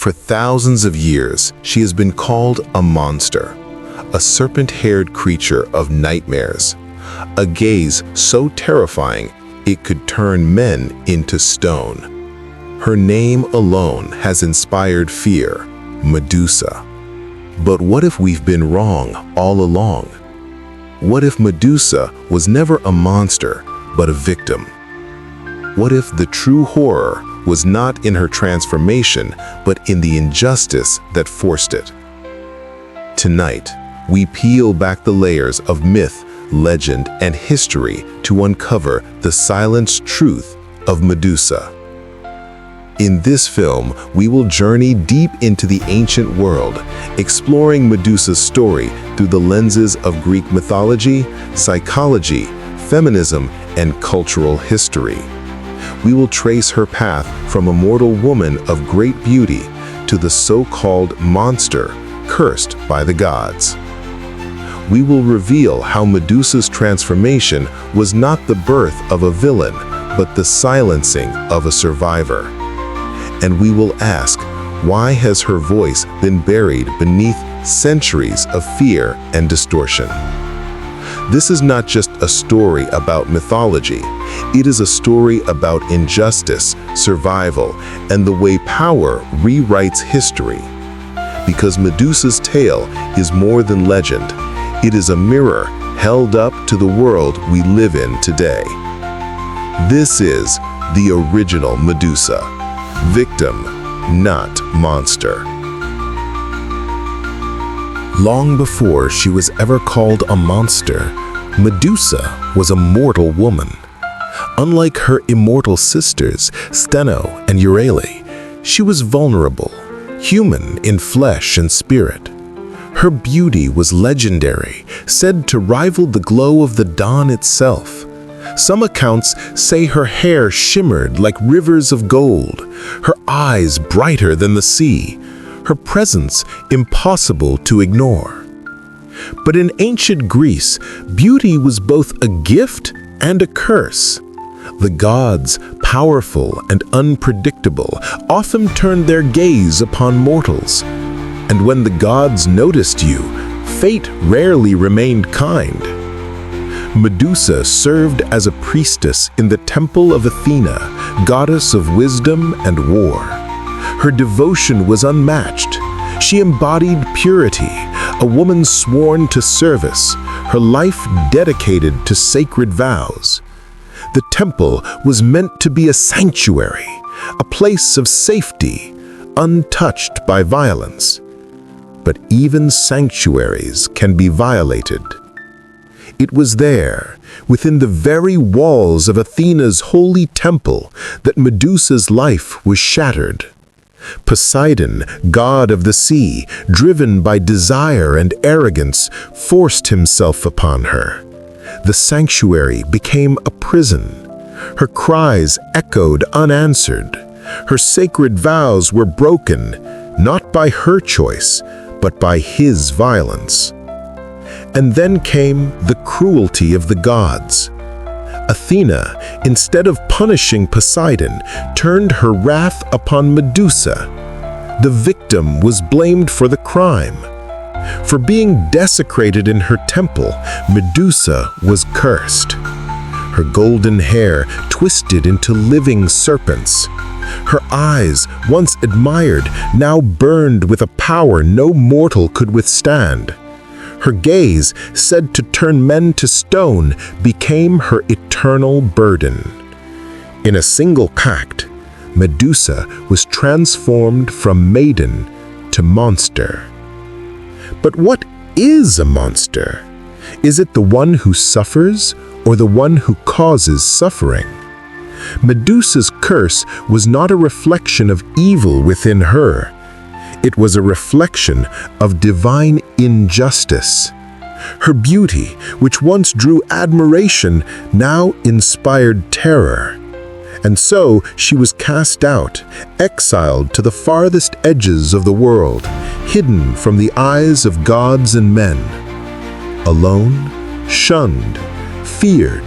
For thousands of years, she has been called a monster, a serpent-haired creature of nightmares, a gaze so terrifying it could turn men into stone. Her name alone has inspired fear, Medusa. But what if we've been wrong all along? What if Medusa was never a monster, but a victim? What if the true horror was not in her transformation, but in the injustice that forced it? Tonight, we peel back the layers of myth, legend, and history to uncover the silenced truth of Medusa. In this film, we will journey deep into the ancient world, exploring Medusa's story through the lenses of Greek mythology, psychology, feminism, and cultural history. We will trace her path from a mortal woman of great beauty to the so-called monster cursed by the gods. We will reveal how Medusa's transformation was not the birth of a villain, but the silencing of a survivor. And we will ask, why has her voice been buried beneath centuries of fear and distortion? This is not just a story about mythology. It is a story about injustice, survival, and the way power rewrites history. Because Medusa's tale is more than legend. It is a mirror held up to the world we live in today. This is the original Medusa. Victim, not monster. Long before she was ever called a monster, Medusa was a mortal woman. Unlike her immortal sisters, Steno and Euryale, she was vulnerable, human in flesh and spirit. Her beauty was legendary, said to rival the glow of the dawn itself. Some accounts say her hair shimmered like rivers of gold, her eyes brighter than the sea, her presence impossible to ignore. But in ancient Greece, beauty was both a gift and a curse. The gods, powerful and unpredictable, often turned their gaze upon mortals. And when the gods noticed you, fate rarely remained kind. Medusa served as a priestess in the temple of Athena, goddess of wisdom and war. Her devotion was unmatched. She embodied purity, a woman sworn to service, her life dedicated to sacred vows. The temple was meant to be a sanctuary, a place of safety, untouched by violence. But even sanctuaries can be violated. It was there, within the very walls of Athena's holy temple, that Medusa's life was shattered. Poseidon, god of the sea, driven by desire and arrogance, forced himself upon her. The sanctuary became a prison. Her cries echoed unanswered. Her sacred vows were broken, not by her choice, but by his violence. And then came the cruelty of the gods. Athena, instead of punishing Poseidon, turned her wrath upon Medusa. The victim was blamed for the crime. For being desecrated in her temple, Medusa was cursed. Her golden hair twisted into living serpents. Her eyes, once admired, now burned with a power no mortal could withstand. Her gaze, said to turn men to stone, became her eternal burden. In a single pact, Medusa was transformed from maiden to monster. But what is a monster? Is it the one who suffers or the one who causes suffering? Medusa's curse was not a reflection of evil within her. It was a reflection of divine injustice. Her beauty, which once drew admiration, now inspired terror. And so she was cast out, exiled to the farthest edges of the world, hidden from the eyes of gods and men. Alone, shunned, feared,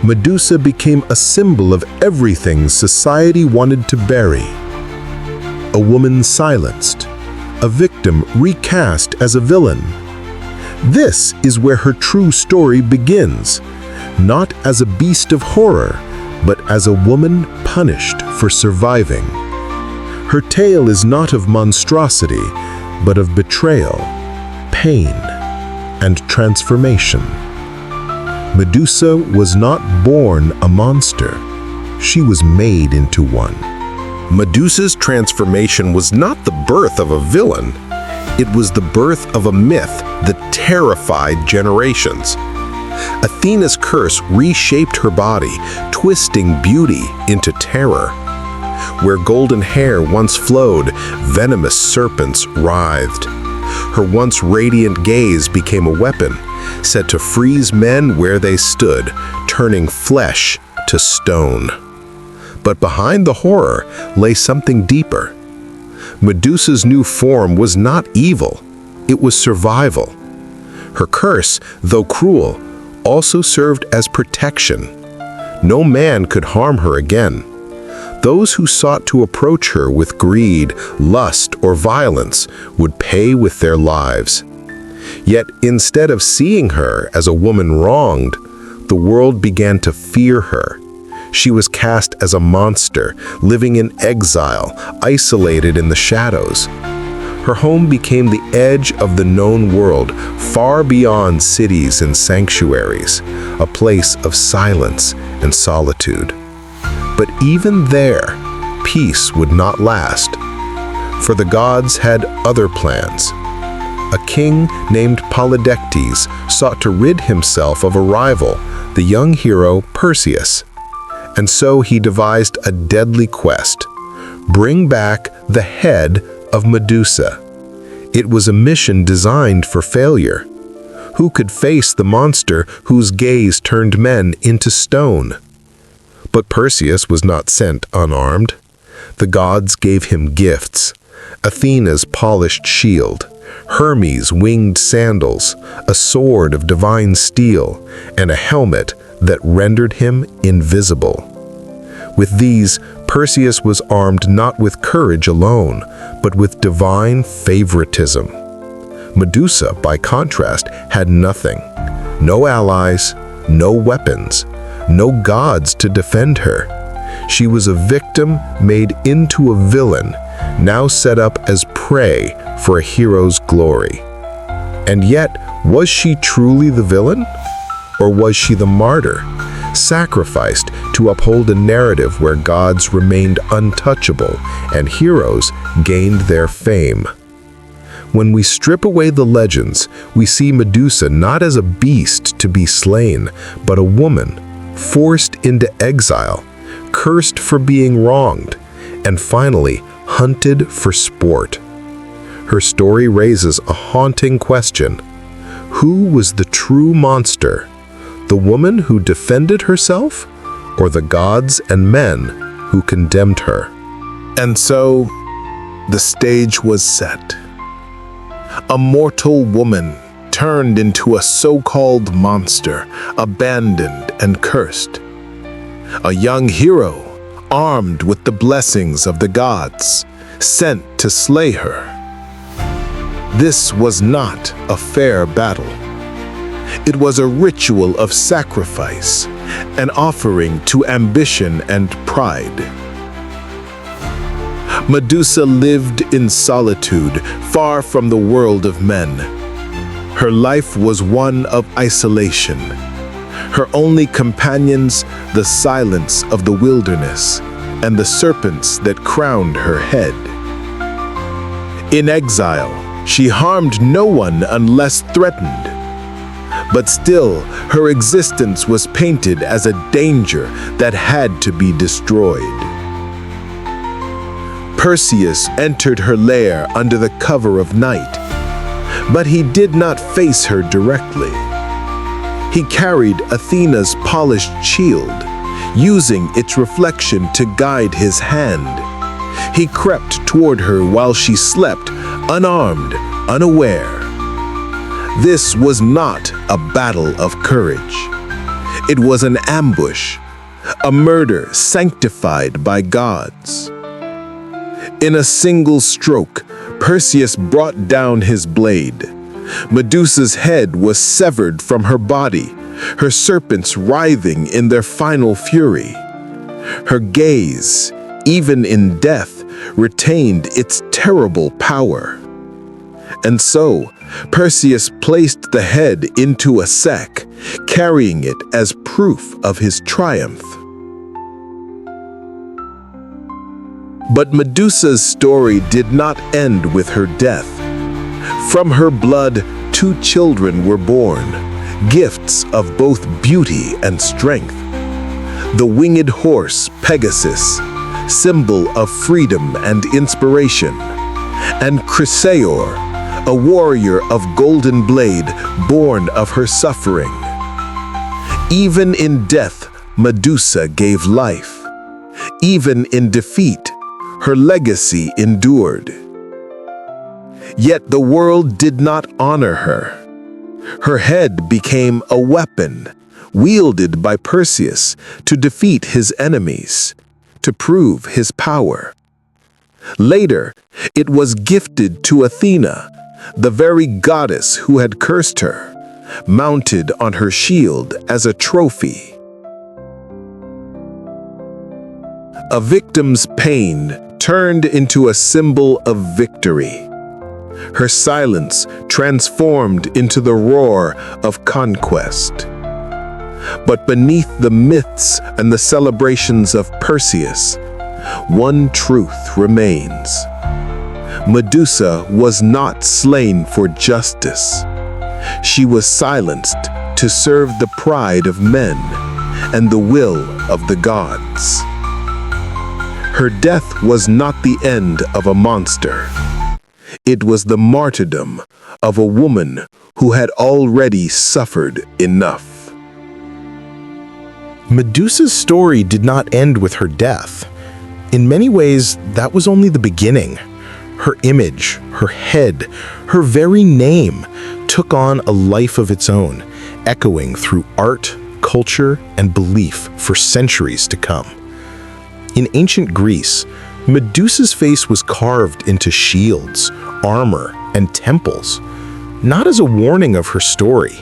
Medusa became a symbol of everything society wanted to bury. a woman silenced, a victim recast as a villain. This is where her true story begins, not as a beast of horror, but as a woman punished for surviving. Her tale is not of monstrosity, but of betrayal, pain, and transformation. Medusa was not born a monster. She was made into one. Medusa's transformation was not the birth of a villain. It was the birth of a myth that terrified generations. Athena's curse reshaped her body, twisting beauty into terror. Where golden hair once flowed, venomous serpents writhed. Her once radiant gaze became a weapon, set to freeze men where they stood, turning flesh to stone. But behind the horror lay something deeper. Medusa's new form was not evil, it was survival. Her curse, though cruel, also served as protection. No man could harm her again. Those who sought to approach her with greed, lust, or violence would pay with their lives. Yet instead of seeing her as a woman wronged, the world began to fear her. She was cast as a monster, living in exile, isolated in the shadows. Her home became the edge of the known world, far beyond cities and sanctuaries, a place of silence and solitude. But even there, peace would not last, for the gods had other plans. A king named Polydectes sought to rid himself of a rival, the young hero Perseus. And so he devised a deadly quest: bring back the head of Medusa. It was a mission designed for failure. Who could face the monster whose gaze turned men into stone? But Perseus was not sent unarmed. The gods gave him gifts: Athena's polished shield, Hermes' winged sandals, a sword of divine steel, and a helmet that rendered him invisible. With these, Perseus was armed not with courage alone, but with divine favoritism. Medusa, by contrast, had nothing. No allies, no weapons, no gods to defend her. She was a victim made into a villain, now set up as prey for a hero's glory. And yet, was she truly the villain? Or was she the martyr, sacrificed to uphold a narrative where gods remained untouchable and heroes gained their fame? When we strip away the legends, we see Medusa not as a beast to be slain, but a woman, forced into exile, cursed for being wronged, and finally hunted for sport. Her story raises a haunting question: who was the true monster? The woman who defended herself, or the gods and men who condemned her? And so, the stage was set. A mortal woman turned into a so-called monster, abandoned and cursed. A young hero, armed with the blessings of the gods, sent to slay her. This was not a fair battle. It was a ritual of sacrifice, an offering to ambition and pride. Medusa lived in solitude, far from the world of men. Her life was one of isolation. Her only companions, the silence of the wilderness and the serpents that crowned her head. In exile, she harmed no one unless threatened. But still, her existence was painted as a danger that had to be destroyed. Perseus entered her lair under the cover of night, but he did not face her directly. He carried Athena's polished shield, using its reflection to guide his hand. He crept toward her while she slept, unarmed, unaware. This was not a battle of courage. It was an ambush, a murder sanctified by gods. In a single stroke, Perseus brought down his blade. Medusa's head was severed from her body, her serpents writhing in their final fury. Her gaze, even in death, retained its terrible power. And so, Perseus placed the head into a sack, carrying it as proof of his triumph. But Medusa's story did not end with her death. From her blood, 2 children were born, gifts of both beauty and strength. The winged horse, Pegasus, symbol of freedom and inspiration, and Chrysaor, a warrior of golden blade born of her suffering. Even in death, Medusa gave life. Even in defeat, her legacy endured. Yet the world did not honor her. Her head became a weapon, wielded by Perseus to defeat his enemies, to prove his power. Later, it was gifted to Athena, the very goddess who had cursed her, mounted on her shield as a trophy. A victim's pain turned into a symbol of victory. Her silence transformed into the roar of conquest. But beneath the myths and the celebrations of Perseus, one truth remains. Medusa was not slain for justice. She was silenced to serve the pride of men and the will of the gods. Her death was not the end of a monster. It was the martyrdom of a woman who had already suffered enough. Medusa's story did not end with her death. In many ways, that was only the beginning. Her image, her head, her very name took on a life of its own, echoing through art, culture, and belief for centuries to come. In ancient Greece, Medusa's face was carved into shields, armor, and temples, not as a warning of her story,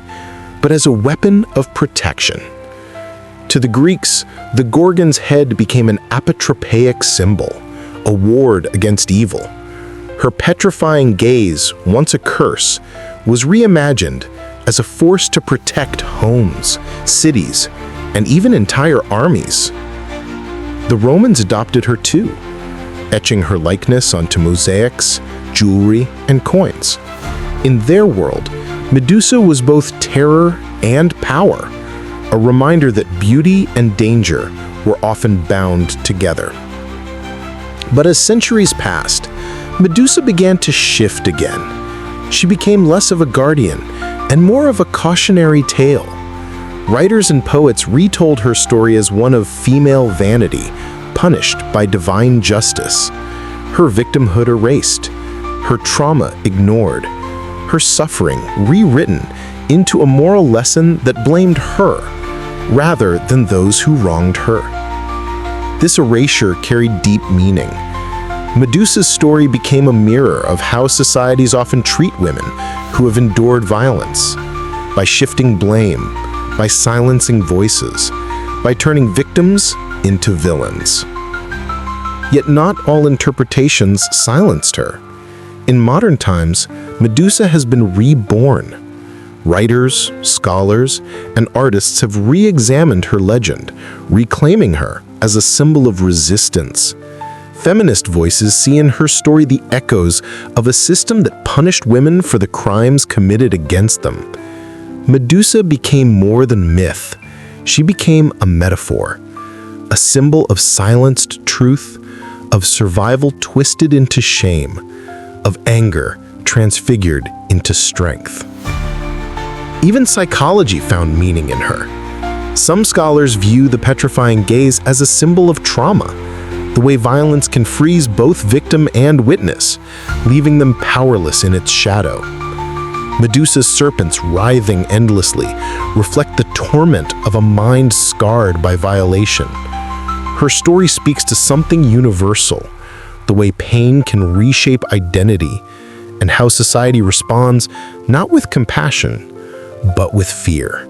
but as a weapon of protection. To the Greeks, the Gorgon's head became an apotropaic symbol, a ward against evil. Her petrifying gaze, once a curse, was reimagined as a force to protect homes, cities, and even entire armies. The Romans adopted her too, etching her likeness onto mosaics, jewelry, and coins. In their world, Medusa was both terror and power, a reminder that beauty and danger were often bound together. But as centuries passed, Medusa began to shift again. She became less of a guardian and more of a cautionary tale. Writers and poets retold her story as one of female vanity, punished by divine justice. Her victimhood erased, her trauma ignored, her suffering rewritten into a moral lesson that blamed her rather than those who wronged her. This erasure carried deep meaning. Medusa's story became a mirror of how societies often treat women who have endured violence, by shifting blame, by silencing voices, by turning victims into villains. Yet not all interpretations silenced her. In modern times, Medusa has been reborn. Writers, scholars, and artists have re-examined her legend, reclaiming her as a symbol of resistance. Feminist voices see in her story the echoes of a system that punished women for the crimes committed against them. Medusa became more than myth. She became a metaphor, a symbol of silenced truth, of survival twisted into shame, of anger transfigured into strength. Even psychology found meaning in her. Some scholars view the petrifying gaze as a symbol of trauma, the way violence can freeze both victim and witness, leaving them powerless in its shadow. Medusa's serpents writhing endlessly reflect the torment of a mind scarred by violation. Her story speaks to something universal, the way pain can reshape identity and how society responds not with compassion, but with fear.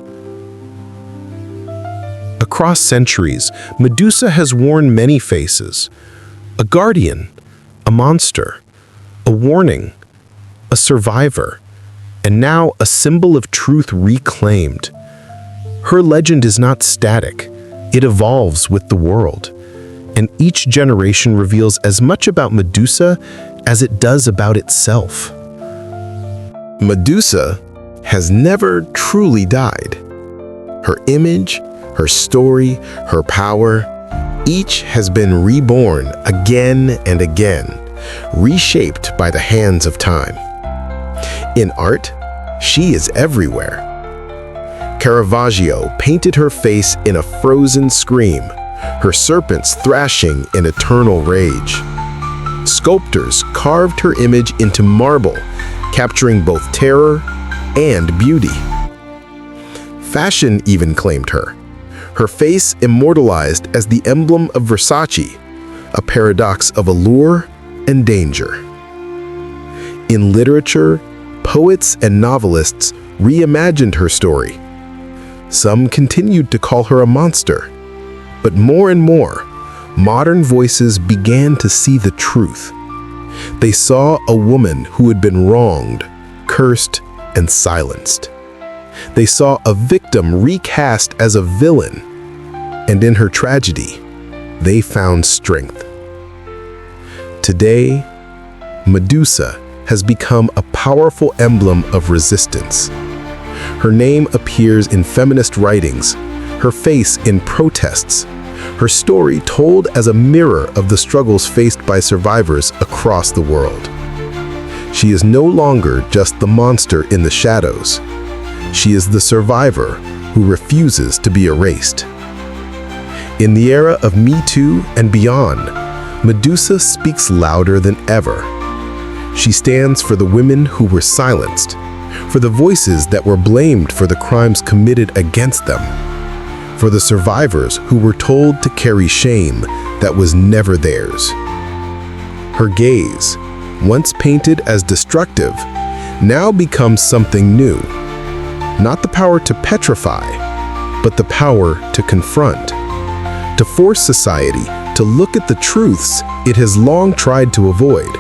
Across centuries, Medusa has worn many faces: a guardian, a monster, a warning, a survivor, and now a symbol of truth reclaimed. Her legend is not static, it evolves with the world, and each generation reveals as much about Medusa as it does about itself. Medusa has never truly died. Her image, her story, her power, each has been reborn again and again, reshaped by the hands of time. In art, she is everywhere. Caravaggio painted her face in a frozen scream, her serpents thrashing in eternal rage. Sculptors carved her image into marble, capturing both terror and beauty. Fashion even claimed her face immortalized as the emblem of Versace, a paradox of allure and danger. In literature, poets and novelists reimagined her story. Some continued to call her a monster, but more and more, modern voices began to see the truth. They saw a woman who had been wronged, cursed, and silenced. They saw a victim recast as a villain, and in her tragedy, they found strength. Today, Medusa has become a powerful emblem of resistance. Her name appears in feminist writings, her face in protests, her story told as a mirror of the struggles faced by survivors across the world. She is no longer just the monster in the shadows. She is the survivor who refuses to be erased. In the era of Me Too and beyond, Medusa speaks louder than ever. She stands for the women who were silenced, for the voices that were blamed for the crimes committed against them, for the survivors who were told to carry shame that was never theirs. Her gaze, once painted as destructive, now becomes something new. Not the power to petrify, but the power to confront, to force society to look at the truths it has long tried to avoid.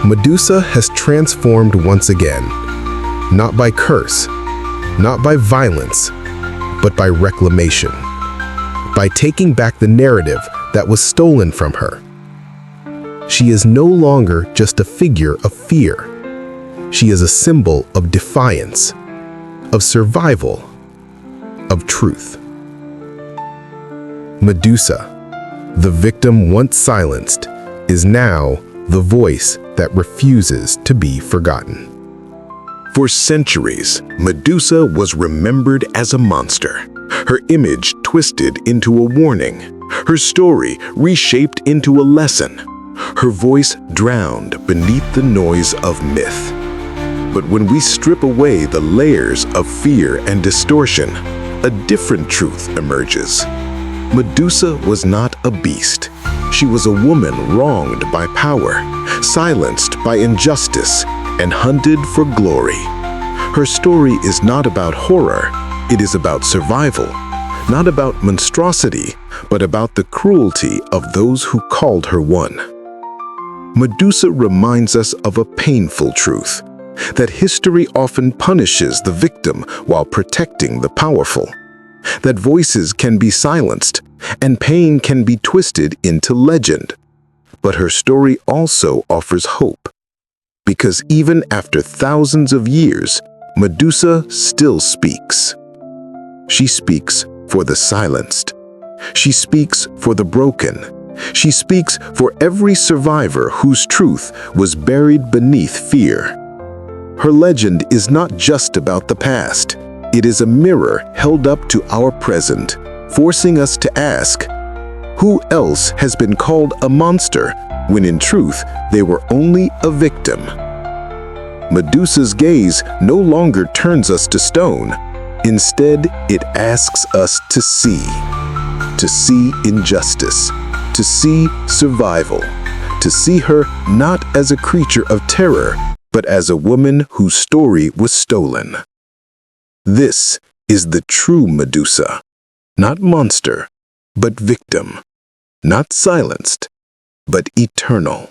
Medusa has transformed once again, not by curse, not by violence, but by reclamation, by taking back the narrative that was stolen from her. She is no longer just a figure of fear. She is a symbol of defiance, of survival, of truth. Medusa, the victim once silenced, is now the voice that refuses to be forgotten. For centuries, Medusa was remembered as a monster, her image twisted into a warning, her story reshaped into a lesson, her voice drowned beneath the noise of myth. But when we strip away the layers of fear and distortion, a different truth emerges. Medusa was not a beast. She was a woman wronged by power, silenced by injustice, and hunted for glory. Her story is not about horror, it is about survival. Not about monstrosity, but about the cruelty of those who called her one. Medusa reminds us of a painful truth, that history often punishes the victim while protecting the powerful, that voices can be silenced and pain can be twisted into legend. But her story also offers hope, because even after thousands of years, Medusa still speaks. She speaks for the silenced. She speaks for the broken. She speaks for every survivor whose truth was buried beneath fear. Her legend is not just about the past. It is a mirror held up to our present, forcing us to ask, who else has been called a monster when in truth they were only a victim? Medusa's gaze no longer turns us to stone. Instead, it asks us to see injustice, to see survival, to see her not as a creature of terror, but as a woman whose story was stolen. This is the true Medusa, not monster, but victim, not silenced, but eternal.